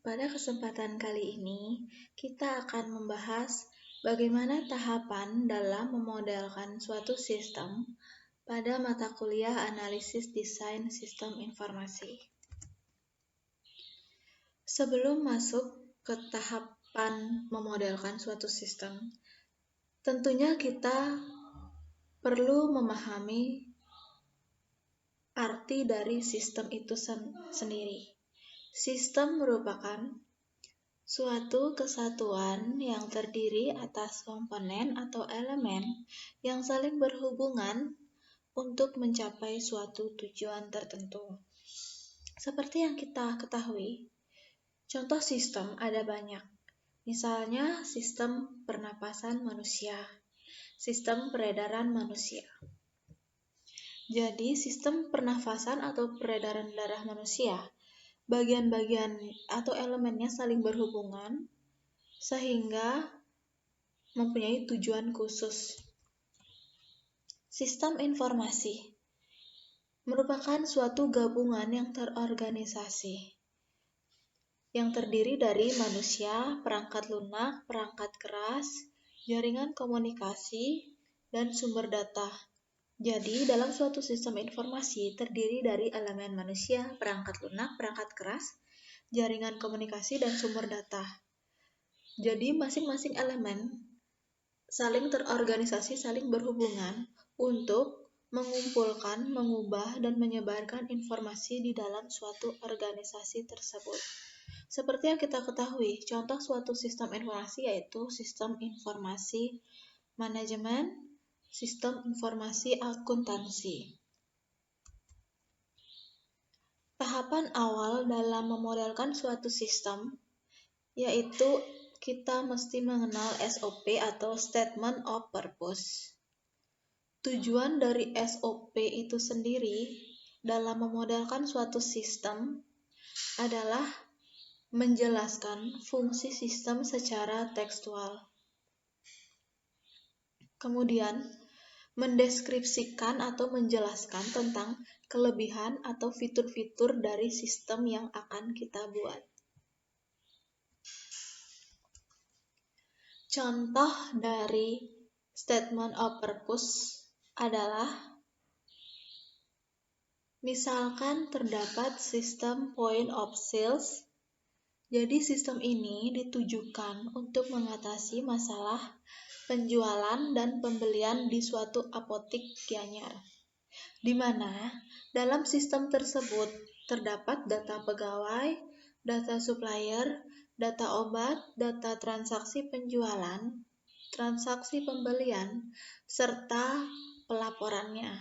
Pada kesempatan kali ini, kita akan membahas bagaimana tahapan dalam memodelkan suatu sistem pada mata kuliah Analisis Desain Sistem Informasi. Sebelum masuk ke tahapan memodelkan suatu sistem, tentunya kita perlu memahami arti dari sistem itu sendiri. Sistem merupakan suatu kesatuan yang terdiri atas komponen atau elemen yang saling berhubungan untuk mencapai suatu tujuan tertentu. Seperti yang kita ketahui, contoh sistem ada banyak. Misalnya sistem pernapasan manusia, sistem peredaran manusia. Jadi sistem pernafasan atau peredaran darah manusia, bagian-bagian atau elemennya saling berhubungan sehingga mempunyai tujuan khusus. Sistem informasi merupakan suatu gabungan yang terorganisasi, yang terdiri dari manusia, perangkat lunak, perangkat keras, jaringan komunikasi, dan sumber data. Jadi, dalam suatu sistem informasi terdiri dari elemen manusia, perangkat lunak, perangkat keras, jaringan komunikasi, dan sumber data. Jadi, masing-masing elemen saling terorganisasi, saling berhubungan untuk mengumpulkan, mengubah, dan menyebarkan informasi di dalam suatu organisasi tersebut. Seperti yang kita ketahui, contoh suatu sistem informasi yaitu sistem informasi manajemen, sistem informasi akuntansi. Tahapan awal dalam memodelkan suatu sistem yaitu kita mesti mengenal SOP atau Statement of Purpose. Tujuan dari SOP itu sendiri dalam memodelkan suatu sistem adalah menjelaskan fungsi sistem secara tekstual. Kemudian, mendeskripsikan atau menjelaskan tentang kelebihan atau fitur-fitur dari sistem yang akan kita buat. Contoh dari Statement of Purpose adalah misalkan terdapat sistem point of sales. Jadi sistem ini ditujukan untuk mengatasi masalah penjualan dan pembelian di suatu apotik Gianyar, di mana dalam sistem tersebut terdapat data pegawai, data supplier, data obat, data transaksi penjualan, transaksi pembelian, serta pelaporannya.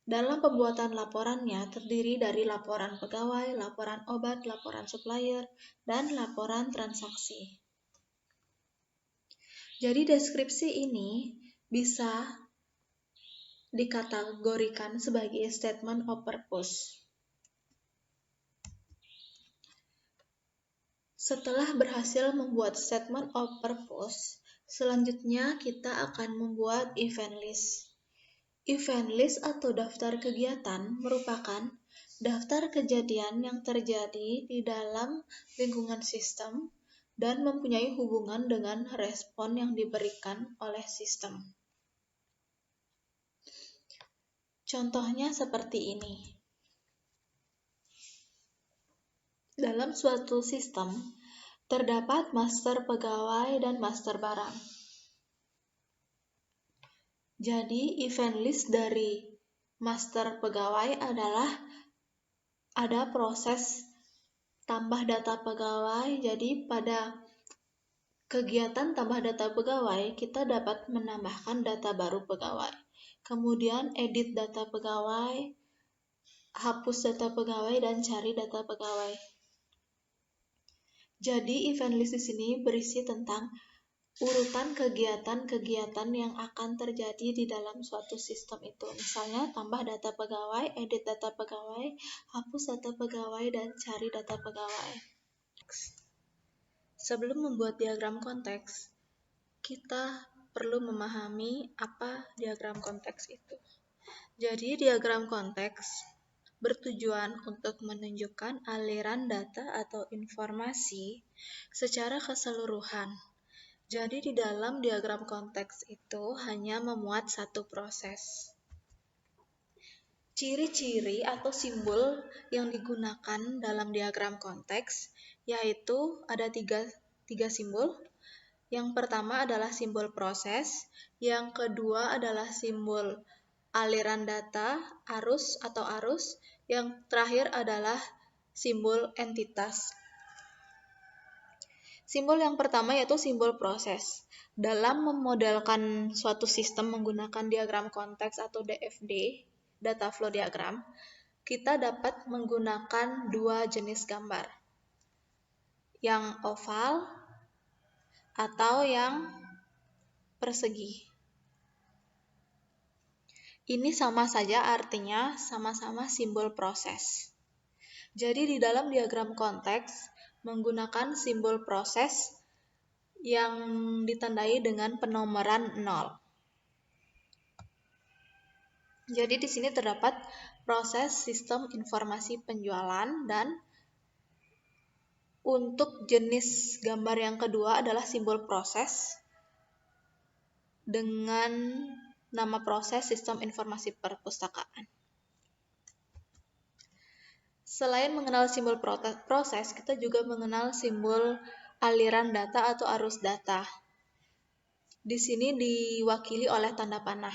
Dalam pembuatan laporannya terdiri dari laporan pegawai, laporan obat, laporan supplier, dan laporan transaksi. Jadi deskripsi ini bisa dikategorikan sebagai statement of purpose. Setelah berhasil membuat statement of purpose, selanjutnya kita akan membuat event list. Event list atau daftar kegiatan merupakan daftar kejadian yang terjadi di dalam lingkungan sistem dan mempunyai hubungan dengan respon yang diberikan oleh sistem. Contohnya seperti ini. Dalam suatu sistem, terdapat master pegawai dan master barang. Jadi, event list dari master pegawai adalah ada proses tambah data pegawai. Jadi, pada kegiatan tambah data pegawai, kita dapat menambahkan data baru pegawai. Kemudian, edit data pegawai, hapus data pegawai, dan cari data pegawai. Jadi, event list di sini berisi tentang urutan kegiatan-kegiatan yang akan terjadi di dalam suatu sistem itu. Misalnya, tambah data pegawai, edit data pegawai, hapus data pegawai, dan cari data pegawai. Sebelum membuat diagram konteks, kita perlu memahami apa diagram konteks itu. Jadi, diagram konteks bertujuan untuk menunjukkan aliran data atau informasi secara keseluruhan. Jadi di dalam diagram konteks itu hanya memuat satu proses. Ciri-ciri atau simbol yang digunakan dalam diagram konteks yaitu ada tiga simbol. Yang pertama adalah simbol proses, yang kedua adalah simbol aliran data, arus, yang terakhir adalah simbol entitas. Simbol yang pertama yaitu simbol proses. Dalam memodelkan suatu sistem menggunakan diagram konteks atau DFD, data flow diagram, kita dapat menggunakan dua jenis gambar, yang oval atau yang persegi. Ini sama saja artinya sama-sama simbol proses. Jadi di dalam diagram konteks menggunakan simbol proses yang ditandai dengan penomoran 0. Jadi di sini terdapat proses sistem informasi penjualan dan untuk jenis gambar yang kedua adalah simbol proses dengan nama proses sistem informasi perpustakaan. Selain mengenal simbol proses, kita juga mengenal simbol aliran data atau arus data. Di sini diwakili oleh tanda panah.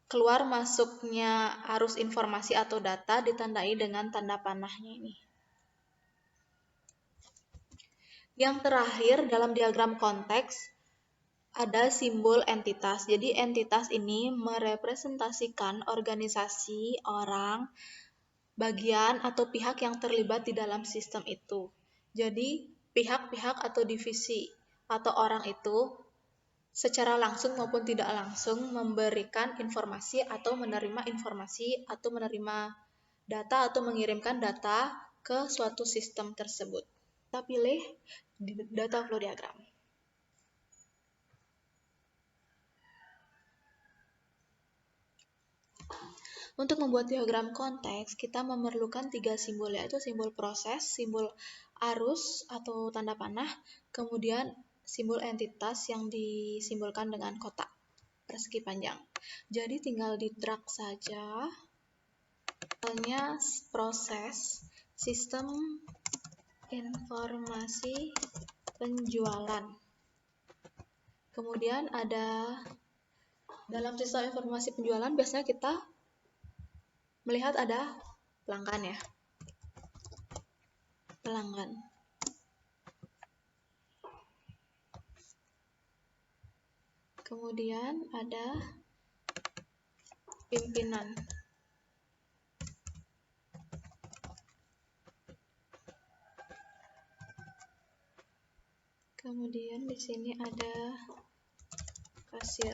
Keluar masuknya arus informasi atau data ditandai dengan tanda panahnya ini. Yang terakhir dalam diagram konteks ada simbol entitas. Jadi entitas ini merepresentasikan organisasi, orang, bagian atau pihak yang terlibat di dalam sistem itu. Jadi pihak-pihak atau divisi atau orang itu secara langsung maupun tidak langsung memberikan informasi atau menerima informasi atau menerima data atau mengirimkan data ke suatu sistem tersebut. Kita pilih data flow diagram. Untuk membuat diagram konteks, kita memerlukan tiga simbol, yaitu simbol proses, simbol arus atau tanda panah, kemudian simbol entitas yang disimbolkan dengan kotak persegi panjang. Jadi tinggal di-drag saja. Misalnya proses sistem informasi penjualan. Kemudian ada dalam sistem informasi penjualan biasanya kita melihat ada pelanggan ya. Pelanggan. Kemudian ada pimpinan. Kemudian di sini ada kasir.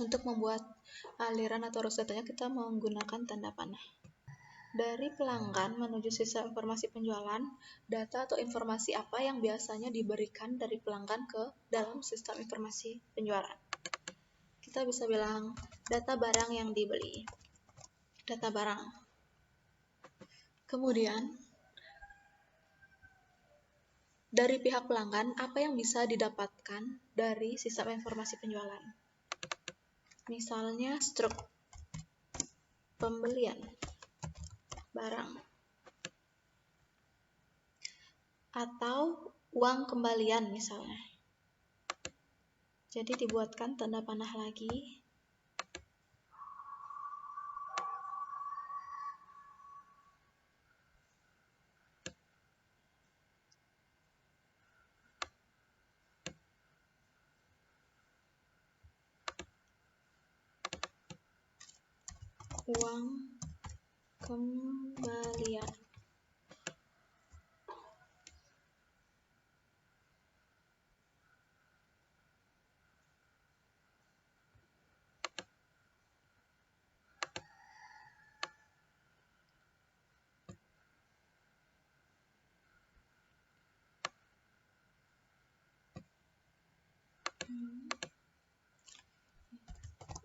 Untuk membuat aliran atau arus datanya kita menggunakan tanda panah. Dari pelanggan menuju sistem informasi penjualan, data atau informasi apa yang biasanya diberikan dari pelanggan ke dalam sistem informasi penjualan? Kita bisa bilang data barang yang dibeli. Data barang. Kemudian, dari pihak pelanggan, apa yang bisa didapatkan dari sistem informasi penjualan? Misalnya struk pembelian barang atau uang kembalian misalnya. Jadi dibuatkan tanda panah lagi. Uang kembalian.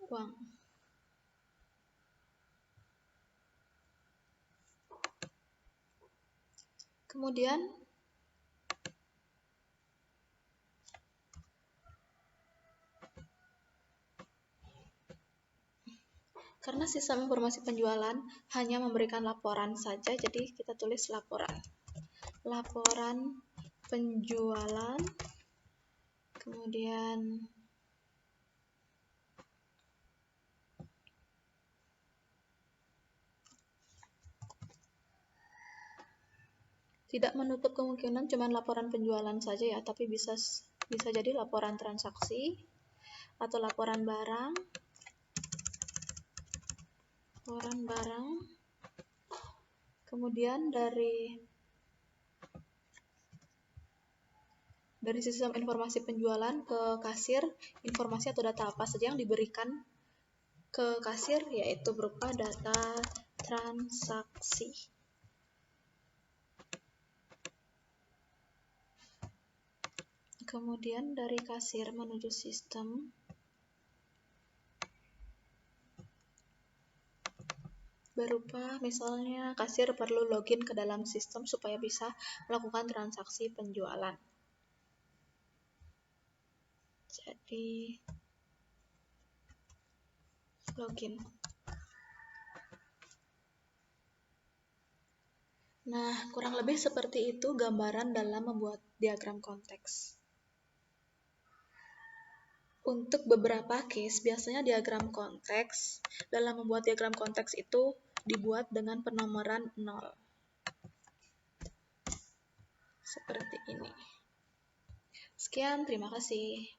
uang. Kemudian karena sistem informasi penjualan hanya memberikan laporan saja, jadi kita tulis laporan. Laporan penjualan, kemudian tidak menutup kemungkinan cuma laporan penjualan saja ya, tapi bisa jadi laporan transaksi atau laporan barang. Kemudian dari sistem informasi penjualan ke kasir, informasi atau data apa saja yang diberikan ke kasir, yaitu berupa data transaksi. Kemudian dari kasir menuju sistem, berupa misalnya kasir perlu login ke dalam sistem supaya bisa melakukan transaksi penjualan. Jadi login. Nah, kurang lebih seperti itu gambaran dalam membuat diagram konteks. Untuk beberapa case, biasanya diagram konteks, dalam membuat diagram konteks itu dibuat dengan penomoran 0. Seperti ini. Sekian, terima kasih.